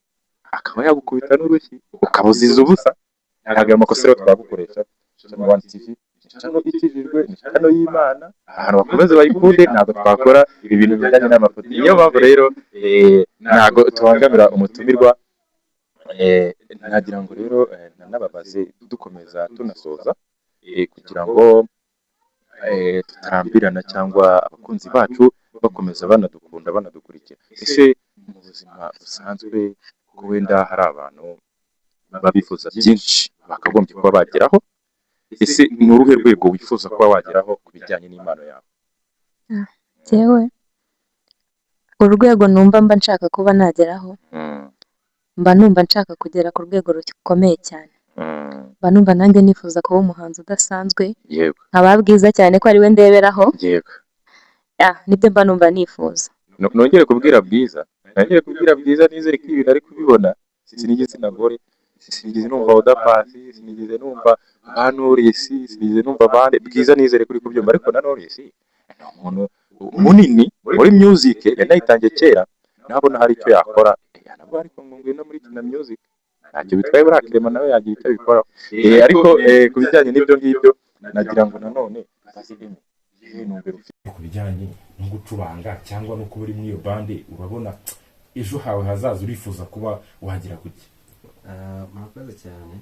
akaba yagukubita n'urushyi ukabuziza ubusa ntabwo ayo makosa rero twagukoresha channel 1 TV channel ikijijwe ni channel y'Imana ahantu bakomeze bayikunde ntabwo twakora ibi bintu bijyanye n'amafoto niyo mpamvu rero ntabwo tubangamira umutumirwa nagira ngo rero nanababaze dukomeza tunasoza kugira ngo tutarambirana cyangwa abakunzi bacu bakomeza banadukunda banadukurikira ese mu buzima busanzwe ko wenda hari abantu babifuza byinshi bakagombye kuba bageraho ese ni uruhe rwego wifuza kuba wageraho ku bijyanye n'impano yawe njyewe urwego numva mba nshaka kuba nageraho mba numva nshaka kugera ku rwego rukomeye cyane mba numva nanjye nifuza kuba umuhanzi udasanzwe yego nkaba bwiza cyane ko ari we ndeberaho yego nibyo mba numva nifuza nongere kubwira bwiza nizere ko ibintu ari kubibona sinigitsina gore sinigeze numva udapasi sinigeze numva Knowless sinigeze numva abandi bwiza nizere kuri kubyumva ariko na Knowless ni umuntu munini muri music yanayitangiye kera nabona hari icyo yakora nabwo ariko ngo ngwino muri kina music ntacyo bitwaye burakirema nawe yagira icyo bikora ariko ku bijyanye n'ibyo ngibyo nagira ngo nanone ku bijyanye no gucuranga cyangwa no kuba uri muri iyo bande urabona ejo hawe hazaza urifuza kuba wagira kuki murakoze cyane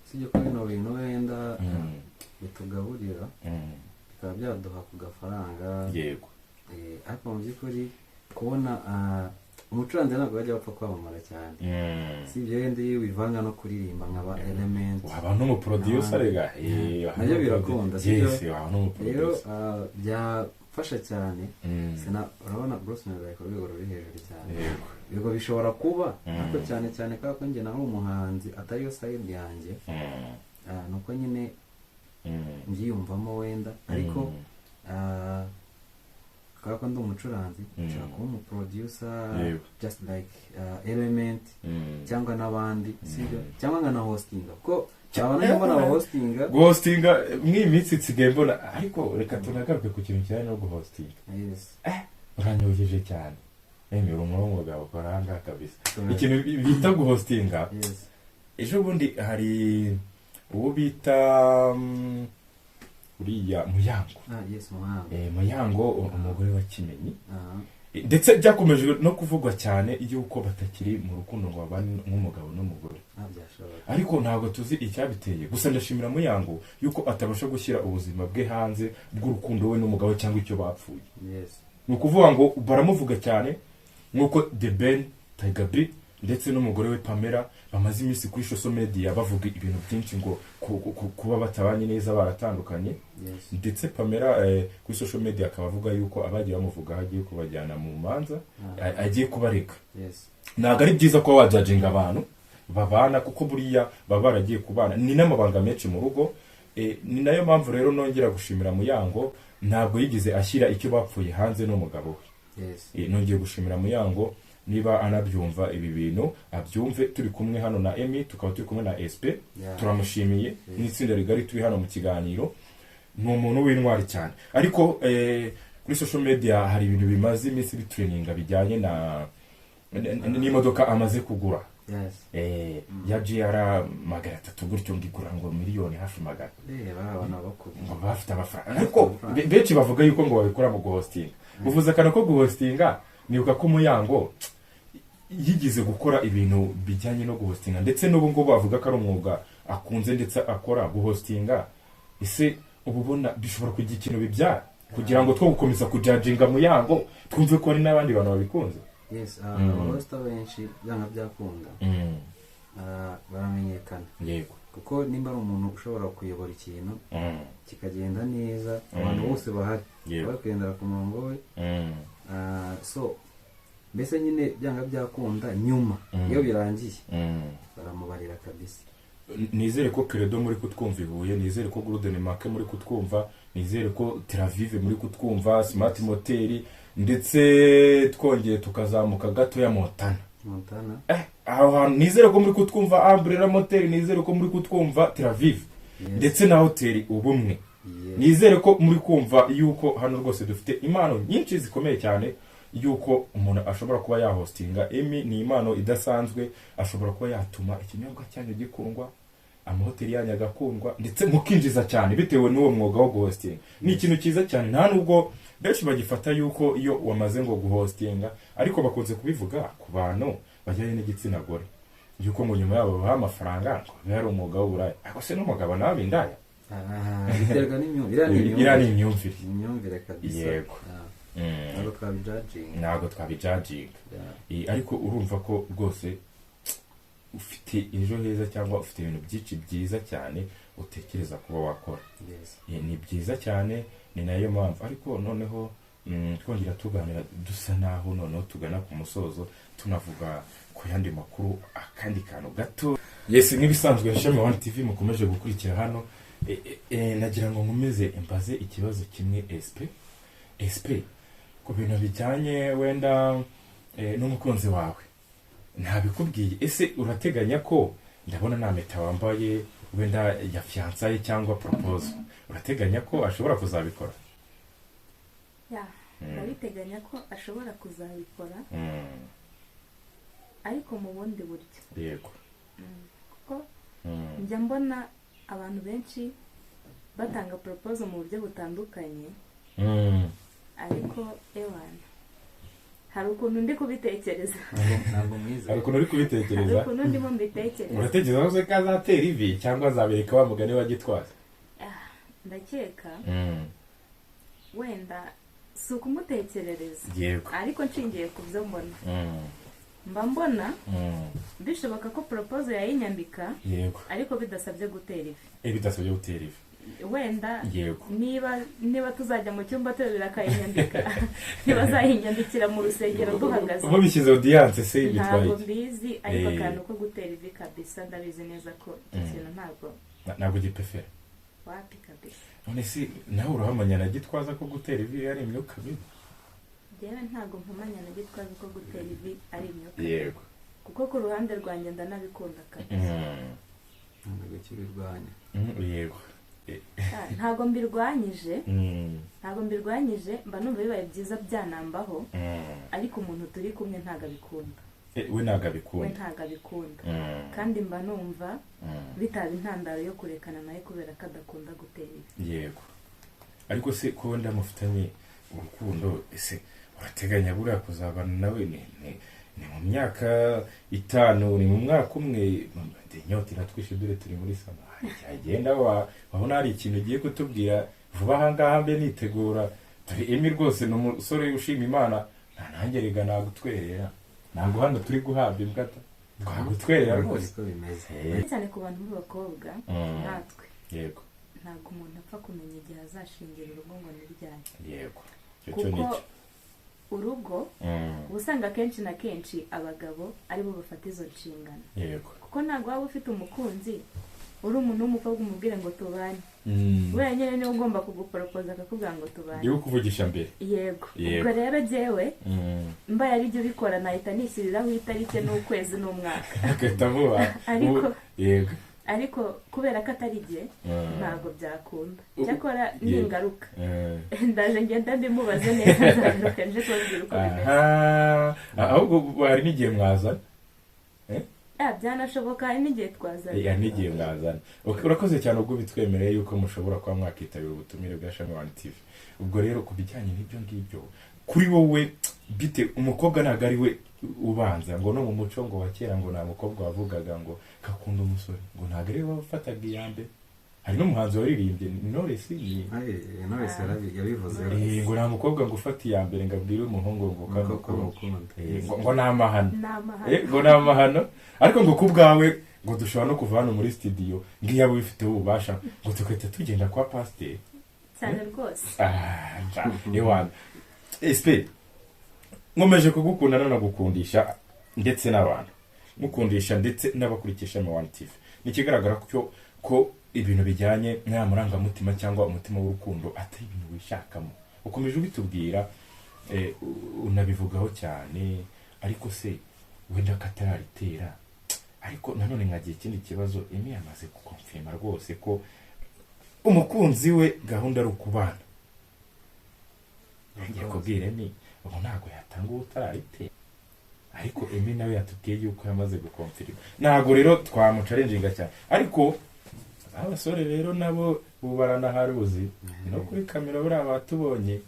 sibyo ko bino bintu wenda bitugaburira bikaba byaduha ku gafaranga yego ariko mu by'ukuri kubona umucuranzi ntabwo bajya bapfa kwamamara cyane si ibyo wenda iyo wivanga no kuririmba nk'aba element waba n'umuproducer rega nabyo birakunda yes waba rero n'umuproducer byafasha cyane urabona Bruce Melody ku rwego ruri hejuru cyane yego bishobora kuba ariko cyane cyane kubera ko njye naho umuhanzi atariyo side yanjye nuko nyine mbyiyumvamo wenda ariko kubera ko ndi umucuranzi nshaka kuba umuproducer just like element cyangwa n'abandi sibyo cyangwa nkana hostinga kuko cyabona niba na hostinga guhostinga mw'iyi minsi nsigaye mbona ariko reka tunagaruke ku kintu kijyanye no guhostinga uranyogeje cyane uri umurongo wawe ukora ahangaha kabisa ikintu bita guhostinga ejo bundi hari uwo bita uriya Muyango Muyango umugore wa Kimenyi ndetse byakomeje no kuvugwa cyane yuko batakiri mu rukundo ngo babane nk'umugabo n'umugore ariko ntabwo tuzi icyabiteye gusa ndashimira Muyango yuko atabasha gushyira ubuzima bwe hanze bw'urukundo we n'umugabo cyangwa icyo bapfuye ni ukuvuga ngo baramuvuga cyane nk'uko The Ben Tiger B ndetse n'umugore we Pamela bamaze iminsi kuri social media bavuga ibintu byinshi ngo kuba batabanye neza baratandukanye ndetse Pamela kuri social media akaba avuga yuko abagiye bamuvuga hagiye kubajyana mu manza agiye kubareka ntabwo ari byiza ko wajajinga abantu babana, kuko buriya baba baragiye kubana, ni n'amabanga menshi mu rugo. Ni nayo mpamvu rero nongera gushimira Muyango, ntabwo yigize ashyira icyo bapfuye hanze n'umugabo we. Nongeye gushimira Muyango, niba anabyumva ibi bintu abyumve. Turi kumwe hano na Emi, tukaba turi kumwe na SP, turamushimiye n'itsinda rigari turi hano mu kiganiro. Ni umuntu w'intwari cyane. Ariko kuri social media hari ibintu bimaze iminsi bitreninga bijyanye n'imodoka amaze kugura. Ya GR 300 gutyo ngigura ngo miliyoni hafi magana. Ngo bafite amafaranga. Ariko benshi bavuga yuko ngo babikora mu guhostinga. Uvuze kana ko guhostinga, nibuka ko Muyango yigize gukora ibintu bijyanye no guhostinga, ndetse n'ubu ngo bavuga ko ari umwuga akunze ndetse akora guhostinga. Ese ububona bishobora kugira ikintu bibyara kugira ngo two gukomeza kujudginga Muyango twumve ko ari n'abandi bantu babikunze? Abahosta benshi byanga byakunda baramenyekana, yego, kuko nimba ari umuntu ushobora kuyobora ikintu kikagenda neza, abantu bose bahari bakwendera ku murongo we. So mbese nyine byanga byakunda, nyuma iyo birangiye baramubarira kabisa. Nizere ko Credo muri kutwumva Ihuye, nizere ko Golden Market muri kutwumva, nizere ko Tel Aviv muri kutwumva, Smart Motel, ndetse twongeye tukazamuka gato ya Montana. Aho hantu nizere ko muri kutwumva, Umbrella Motel nizere ko muri kutwumva, Tel Aviv, ndetse na hoteli Ubumwe. Nizere ko muri kumva yuko hano rwose dufite impano nyinshi zikomeye cyane, yuko umuntu ashobora kuba yahostinga. Emi ni impano idasanzwe, ashobora kuba yatuma ikinyobwa cyanyu gikundwa, amahoteli yanyu agakundwa, ndetse mukinjiza cyane bitewe n'uwo mwuga wo guhostinga. Ni ikintu cyiza cyane, nta nubwo benshi bagifata yuko iyo wamaze ngo guhostinga, ariko bakunze kubivuga ku bantu bajyanye n'igitsina gore, yuko mu nyuma yabo baha amafaranga ngo yari umwuga w'uburaya. Ako se n'umugabo nawe indaya? Biterwa n'imyumvire kabisa. Yego. Ntabwo twabijudginga. Ariko urumva ko rwose ufite ejo heza, cyangwa ufite ibintu byinshi byiza cyane utekereza kuba wakora. Ni byiza cyane, ni nayo mpamvu. Ariko noneho twongera tuganira dusa naho noneho tugana ku musozo, tunavuga ku yandi makuru, akandi kantu gato. Nk'ibisanzwe Ishami One TV mukomeje gukurikira hano. Nagira ngo nkomeze mbaze ikibazo kimwe SP ku bintu bijyanye wenda n'umukunzi wawe, ntabikubwiye. Ese urateganya ko, ndabona nta mpeta wambaye wenda ya fiançailles cyangwa proposal, urateganya ko ashobora kuzabikora? ndabiteganya ko ashobora kuzabikora, ariko mu bundi buryo. Yego. Kuko njya mbona abantu benshi batanga proposal mu buryo butandukanye, ariko ewana hari ukuntu ndi kubitekereza. Ntabwo mwiza. Hari ukuntu uri kubitekereza? Hari ukuntu ndimo mbitekereza. Uratekereza ko se kazatera ivi cyangwa azabereka wa mugani wa Gitwaza? Ndakeka wenda si ukumutekerereza, ariko nshingiye ku byo mbona. Mbona bishoboka ko proposal yayinyambika, ariko bidasabye gutera ivi. Bidasabye gutera ivi. Wenda niba tuzajya mu cyumba turira akayinyambika, ntibazayinyambikira mu rusengero duhagaze. Ubu bishyize audience se bitwaye. Ntabwo mbizi, ariko akantu ko gutera ivi kabisa ndabizi neza ko ikintu ntabwo gipefera. Wapi kabisa. None si nawe urahamanya na Gitwaza ko gutera ivi ari imyuka mibi? Jewe ntabwo mpamanya na Gitwaza ko gutera ivi ari imyuka. Yego. Kuko ku ruhande rwanjye ndanabikunda kabisa. Ntabwo kibirwanya. Yego. Ntabwo mbirwanyije, mba numva bibaye byiza byanambaho, ariko umuntu turi kumwe ntago abikunda. We ntago abikunda. Kandi mba numva bitaba intandaro yo kurekana nawe kubera ko adakunda gutera ivi. Yego. Ariko se ko ndamufitanye urukundo, ese urateganya buriya kuzabana nawe ni mu myaka 5, ni mu mwaka umwe? Inyota iratwishe dore turi muri sama. Agenda wabona hari ikintu ugiye kutubwira vuba aha ngaha, mbe nitegura. Turi Emi rwose ni umusore ushima Imana, nanjye rega nagutwerera. Ntabwo hano turi guhabwa imbwata, twagutwerera rwose. Cyane ku bantu b'abakobwa natwe. Yego. Ntabwo umuntu apfa kumenya igihe azashingira urugo ngo niryanye. Yego. Kuko urugo usanga kenshi na kenshi abagabo aribo bafata izo nshingano. Yego. Kuko kuko ntabwo waba ufite umukunzi uri umuntu w'umukobwa umubwire ngo tubane we nyine niwe ugomba kuguporopoza akakubwira ngo tubane ndiwe kuvugisha mbere yego ubwo rero jyewe mbaye ari byo bikora nahita nishyiriraho itariki n'ukwezi n'umwaka agahita vuba yego ariko kubera ko atari jye ntabwo byakunda cyakora ni ingaruka ndaje ngenda ndimubaze neza nzagaruka nje kubabwira uko bimeze ahubwo hari n'igihe mwazana byanashoboka hari n'igihe twazana n'igihe mwazana urakoze cyane ubwo bitwemereye yuko mushobora kuba mwakitabira ubutumire bwa Shami One TV. Ubwo rero ku bijyanye n'ibyo ngibyo kuri wowe bite umukobwa ntabwo ari we ubanza ngo no mu muco ngo wa kera ngo nta mukobwa wavugaga ngo kakunda umusore ngo ntabwo ari we wafataga iya mbere. Hari n'umuhanzi waririmbye Knowless yabivuze ngo nta mukobwa ngo ufata iya mbere ngo abwire umuhungu ngo ngo ni amahano ngo ni amahano ariko ngo ku bwawe ngo dushobora no kuva hano muri studio ngiyo wifiteho ububasha ngo tukahita tugenda kwa pasiteri cyane rwose ewana espe nkomeje kugukunda nanagukundisha ndetse n'abantu mukundisha ndetse n'abakurikisha Shami One TV. Ni ikigaragara ko ibintu bijyanye n'amarangamutima cyangwa umutima w'urukundo atari ibintu wishakamo. Ukomeje ubitubwira unabivugaho cyane ariko se wenda katararitera ariko nanone nkagiye ikindi kibazo Emi yamaze gukonfirma rwose ko umukunzi we gahunda ari ukubana. Ngiye kubwira Emi ubu ntabwo yatanga utararitera ariko Emi nawe yatubwiye yuko yamaze gukonfirma. Ntabwo rero twamucarenjinga cyane ariko abasore rero nabo bubarana haruzi no kuri kamera buri abatubonye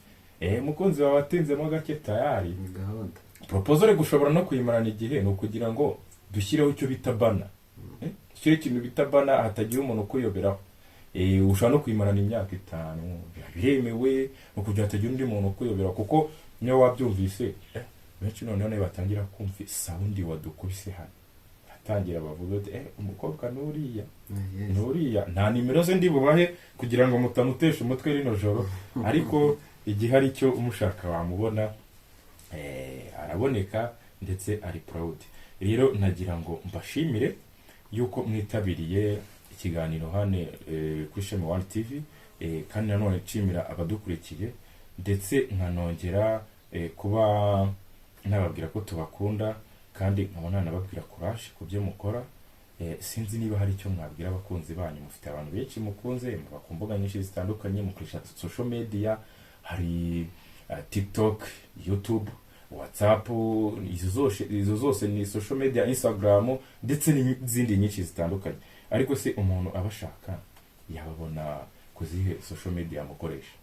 mukunzi wawe atinzemo gake tayari gahunda proposal gushobora no kuyimarana igihe no kugira ngo dushyireho icyo bita bana shyire ikintu bita bana hatagira umuntu ukuyoberaho ushobora no kuyimarana imyaka 5 biremewe no kugira hatagira undi muntu ukuyobera kuko niyo wabyumvise benshi noneho batangira kumva sound wadukubise hano tangira bavuga ati umukobwa nuriya nta nimero ze ndi bubahe kugira ngo mutamutesha umutwe rino joro ariko igihe ari cyo umushaka wamubona araboneka ndetse ari proud. Rero nagira ngo mbashimire yuko mwitabiriye ikiganiro hane kuri Shami One TV kandi nanone nshimira abadukurikiye ndetse nkanongera kuba nababwira ko tubakunda kandi nkabona nababwira courage ku byo mukora. Sinzi niba hari icyo mwabwira abakunzi banyu mufite abantu benshi mukunze ku mbuga nyinshi zitandukanye mukoresha social media hari TikTok, YouTube, WhatsApp, izo zose ni social media, Instagram ndetse n'izindi nyinshi zitandukanye ariko se umuntu abashaka yababona kuzihe social media mukoresha?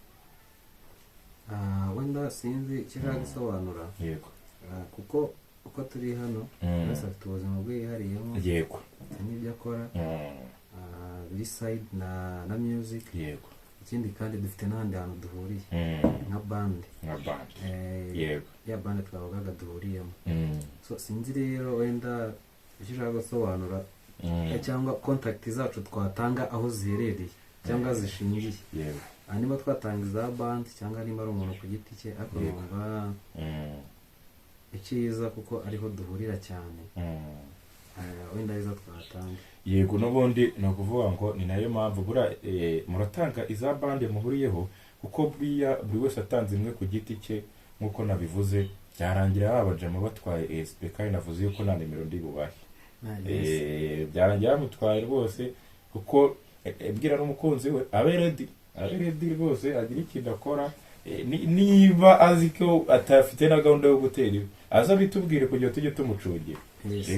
wenda sinzi kiraga gusobanura yego kuko uko turi hano bose afite ubuzima bwihariyeho yego n'ibyo akora buri side na music yego ikindi kandi dufite n'ahandi hantu duhuriye nka band yego ya band twavugaga duhuriyemo so sinzi rero wenda ushaka gusobanura cyangwa contact zacu twatanga aho ziherereye cyangwa zishingiye yego niba twatanga za band cyangwa niba ari umuntu ku giti cye akumva icyiza kuko ariho duhurira cyane wenda izo twatanga yego n'ubundi no kuvuga ngo ni nayo mpamvu bura muratanga iza bande muhuriyeho kuko buri wese atanze imwe ku giti cye nkuko nabivuze byarangira babajama batwaye SPK navuze yuko nta nimero ndi bubahe byarangira bamutwaye rwose kuko bwira n'umukunzi we aberedi rwose agira ikintu akora niba azi ko atafite na gahunda yo gutera aza bitubwire kugira tujye tumucungira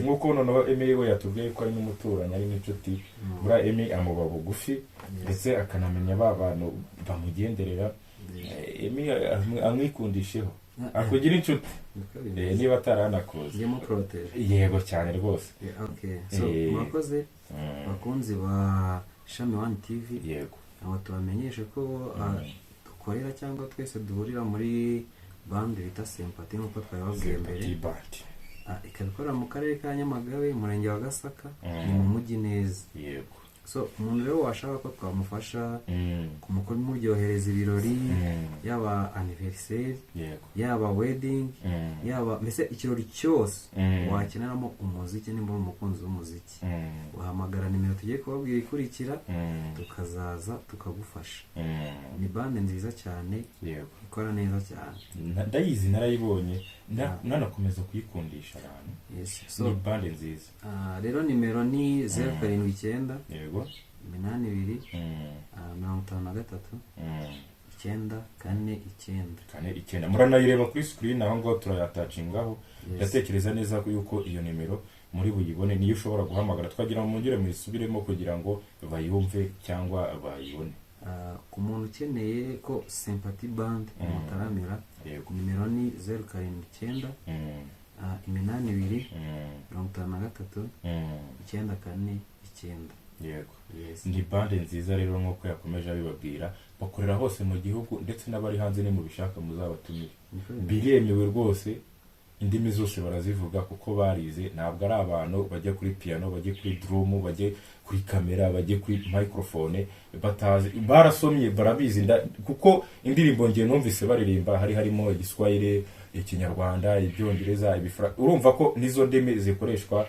nkuko noneho Emi we yatubwiye ko ari n'umuturanyi ari n'inshuti bura Emi amuba bugufi ndetse akanamenya ba bantu bamugenderera Emi amwikundisheho akugira inshuti niba ataranakoze yego cyane rwose. So mwakoze bakunzi ba Shami One TV yego aho tubamenyeshe ko dukorera cyangwa twese duhurira muri band bita Sympathy nkuko twababwiye mbere ikabikora mu karere ka Nyamagabe umurenge wa Gasaka ni mu mujyi neza yego so umuntu rero washaka ko twamufasha kumuryohereza ibirori yaba anniversaire yaba wedding yaba mbese ikirori cyose wakeneramo umuziki nimba uri umukunzi w'umuziki uhamagara nimero tugiye kubabwira ikurikira tukazaza tukagufasha ni bande nziza cyane ikora neza cyane ndayizi narayibonye nanakomeza kuyikundisha abantu ni bande nziza rero nimero ni 079 yego 82 53 949 muranayireba kuri screen aho ngaho turayatacingaho ndatekereza neza yuko iyo nimero muri buyibone niyo ushobora guhamagara twagira ngo mungire mwisubiremo kugira ngo bayumve cyangwa bayibone ku muntu ukeneye ko sympathy band umutaramira nimero ni 079 82 53 949 yego ni bande nziza rero nk'uko yakomeje abibabwira bakorera hose mu gihugu ndetse n'abari hanze ni mu bishaka muzabatumire biremewe rwose indimi zose barazivuga kuko barize ntabwo ari abantu bajya kuri piano bajye kuri drum bajye kuri kamera bajye kuri microphone batazi barasomye barabizi kuko indirimbo ngiye numvise baririmba harimo igiswahili ikinyarwanda ibyongereza urumva ko nizo ndimi zikoreshwa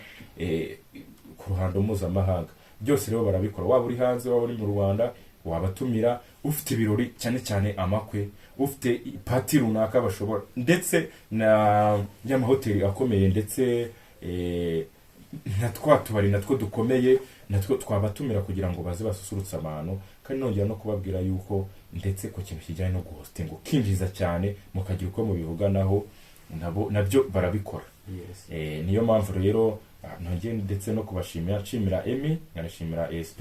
ku ruhando mpuzamahanga byose rero barabikora waba uri hanze waba uri mu Rwanda wabatumira ufite ibirori cyane cyane amakwe ufite party runaka bashobora ndetse na y'amahoteli akomeye ndetse na twatubari natwo dukomeye natwo twabatumira kugira ngo baze basusurutse abantu kandi nongera no kubabwira yuko ndetse ko kintu kijyanye no guhosting ukinjiza cyane mukagira uko mubivuganaho nabyo barabikora niyo mpamvu rero nongeye ndetse no kubashimira nshimira Emmy nkanashimira ESP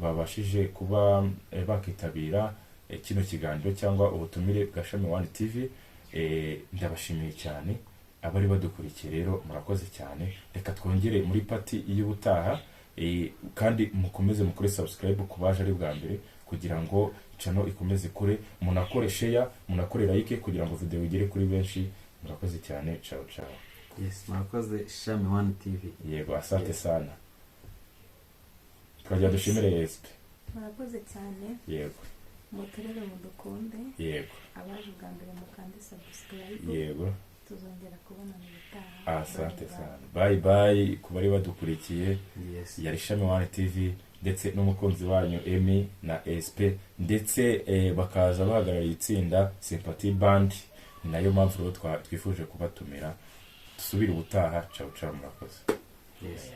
babashije kuba bakitabira kino kiganiro cyangwa ubutumire bwa Shami One TV ndabashimiye cyane abari badukurikiye rero murakoze cyane reka twongere muri party y'ubutaha kandi mukomeze mukore subscribe kubaje ari bwa mbere kugira ngo channel ikomeze kure munakore share munakore like kugira ngo video igere kuri benshi murakoze cyane ciao ciao yes murakoze Shami One TV yego asante sana twajya dushimire ESP murakoze cyane yego muterere mudukunde yego abaje bwa mbere mukande subscribe yego tuzongera kubona mu bitaha asante sana bye bye kubari badukurikiye yari Shami One TV ndetse n'umukunzi wanyu Emmy na ESP ndetse bakaza bahagarariye itsinda Sympathy Band nayo mpamvu rero twifuje kubatumira dusubire ubutaha ciao ciao murakoze yes